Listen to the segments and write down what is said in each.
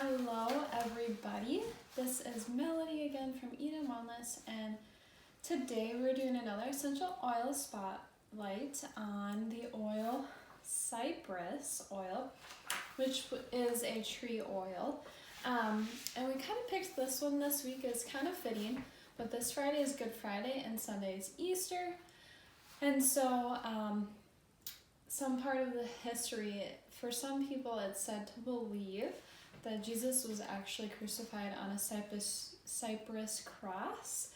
Hello everybody, this is Melody again from Eden Wellness, and today we're doing another essential oil spotlight on the oil Cypress oil, which is a tree oil. And we kind of picked this one this week as kind of fitting, but this Friday is Good Friday and Sunday is Easter. And so some part of the history, for some people it's said to believe that Jesus was actually crucified on a cypress cross.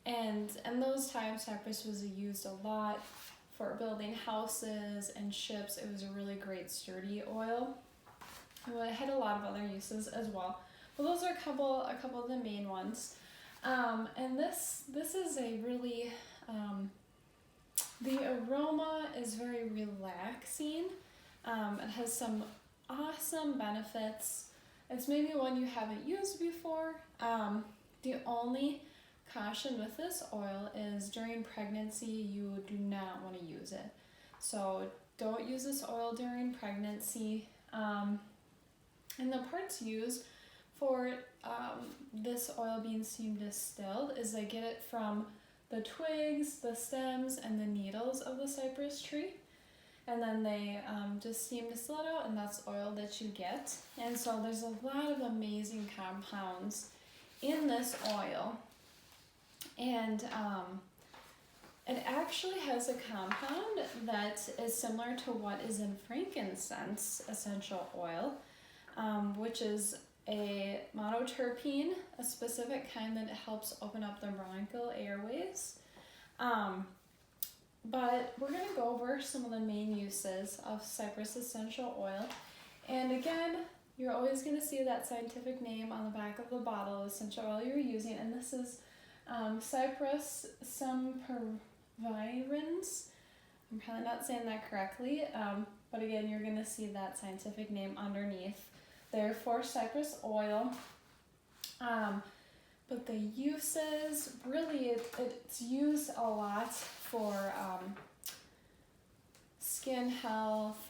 And in those times, cypress was used a lot for building houses and ships. It was a really great sturdy oil. It had a lot of other uses as well, but those are a couple of the main ones. And this is a really the aroma is very relaxing. It has some awesome benefits. It's maybe one you haven't used before. The only caution with this oil is during pregnancy you do not want to use it. So don't use this oil during pregnancy. And the parts used for this oil being steam distilled is they get it from the twigs, the stems, and the needles of the cypress tree. And then they just steam distill it out, and that's oil that you get. And so there's a lot of amazing compounds in this oil. And it actually has a compound that is similar to what is in frankincense essential oil, which is a monoterpene, a specific kind that helps open up the bronchial airways. But we're going to go over some of the main uses of cypress essential oil. And again, you're always going to see that scientific name on the back of the bottle of essential oil you're using. And this is Cypress sempervirens. I'm probably not saying that correctly. But again, you're going to see that scientific name underneath there for cypress oil. But the uses, really, it's used a lot for skin health,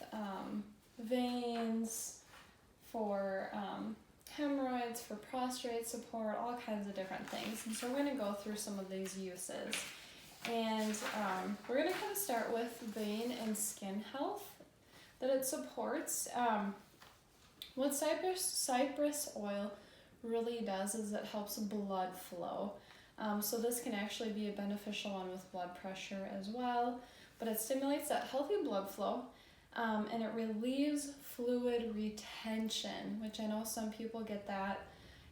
veins, for hemorrhoids, for prostate support, all kinds of different things. And so we're going to go through some of these uses. And we're going to kind of start with vein and skin health that it supports. What cypress oil really does is it helps blood flow. So this can actually be a beneficial one with blood pressure as well, but it stimulates that healthy blood flow, and it relieves fluid retention, which I know some people get that,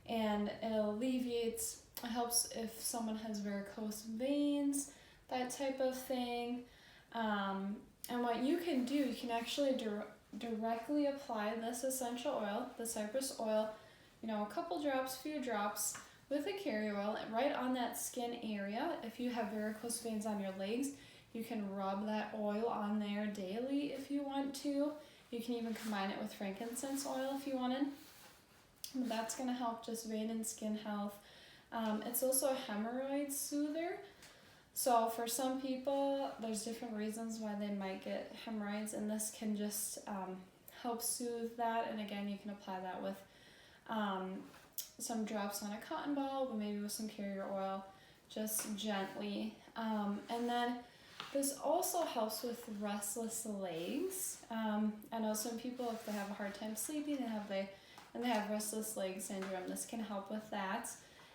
and it helps if someone has varicose veins, that type of thing. And what you can do, you can actually directly apply this essential oil, the cypress oil, a couple drops, few drops, with a carrier oil right on that skin area. If you have varicose veins on your legs, you can rub that oil on there daily if you want to. You can even combine it with frankincense oil if you wanted. But that's going to help just vein and skin health. It's also a hemorrhoid soother. So for some people, there's different reasons why they might get hemorrhoids, and this can just help soothe that. And again, you can apply that with some drops on a cotton ball, but maybe with some carrier oil, just gently. And then this also helps with restless legs. I know some people, if they have a hard time sleeping, they have restless leg syndrome, this can help with that.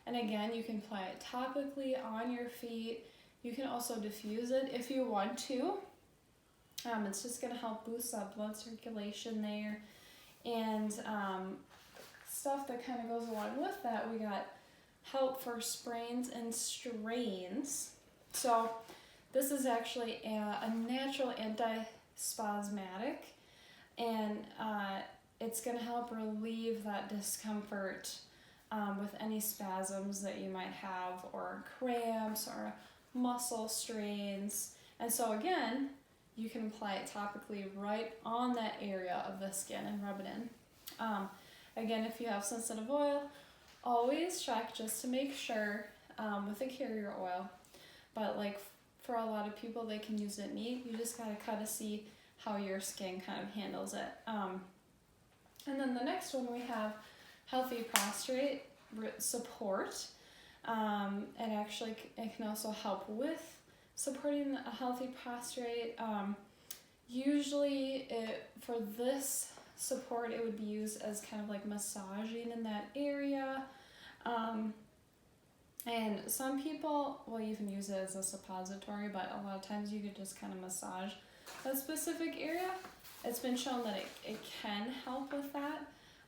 And again, you can apply it topically on your feet. You can also diffuse it if you want to. It's just going to help boost up blood circulation there. And stuff that kind of goes along with that, we got help for sprains and strains. So this is actually a natural antispasmodic, and it's going to help relieve that discomfort with any spasms that you might have, or cramps, or muscle strains. And so again, you can apply it topically right on that area of the skin and rub it in. Again, if you have sensitive oil, always check just to make sure with a carrier oil. But like for a lot of people, they can use it neat. You just gotta kind of see how your skin kind of handles it. And then the next one we have healthy prostate support. It can also help with supporting a healthy prostate. Usually for this support, it would be used as kind of like massaging in that area. And some people will even use it as a suppository, but a lot of times you could just kind of massage a specific area. It's been shown that it can help with that.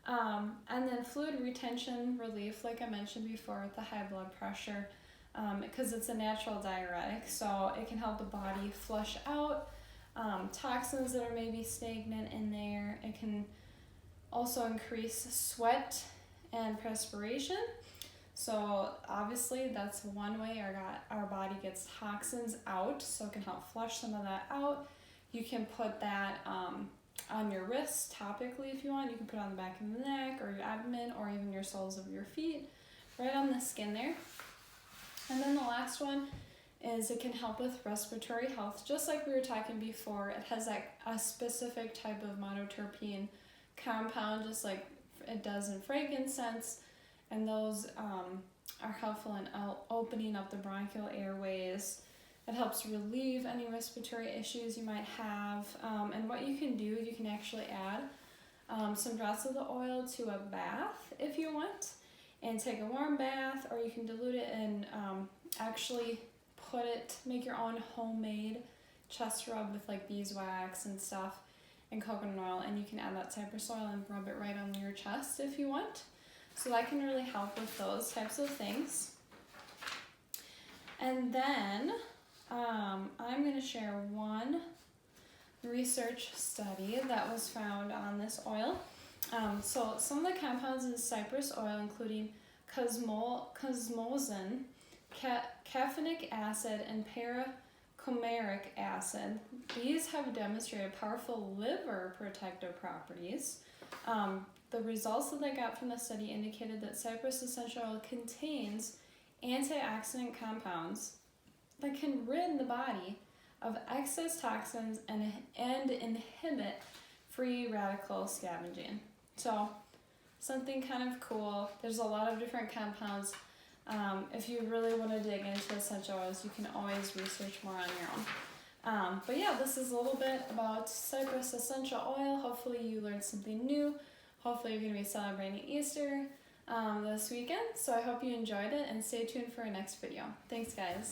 And then fluid retention relief, like I mentioned before, with the high blood pressure, because it's a natural diuretic, so it can help the body flush out toxins that are maybe stagnant in there. It can also increase sweat and perspiration. So obviously that's one way our body gets toxins out, so it can help flush some of that out. You can put that on your wrists topically if you want. You can put it on the back of the neck or your abdomen or even your soles of your feet, right on the skin there. And then the last one is it can help with respiratory health. Just like we were talking before, it has a specific type of monoterpene compound, just like it does in frankincense, and those are helpful in opening up the bronchial airways. It helps relieve any respiratory issues you might have. And what you can do, you can actually add some drops of the oil to a bath if you want, and take a warm bath, or you can dilute it and actually make your own homemade chest rub with like beeswax and stuff and coconut oil, and you can add that cypress oil and rub it right on your chest if you want. So that can really help with those types of things. And then I'm going to share one research study that was found on this oil. So some of the compounds in cypress oil, including cosmosin, caffeinic acid, and paracomeric acid, these have demonstrated powerful liver protective properties. The results that they got from the study indicated that cypress essential oil contains antioxidant compounds that can rid the body of excess toxins and inhibit free radical scavenging. So something kind of cool. There's a lot of different compounds. If you really want to dig into essential oils, you can always research more on your own. But yeah, this is a little bit about cypress essential oil. Hopefully you learned something new. Hopefully you're going to be celebrating Easter this weekend. So I hope you enjoyed it, and stay tuned for our next video. Thanks, guys.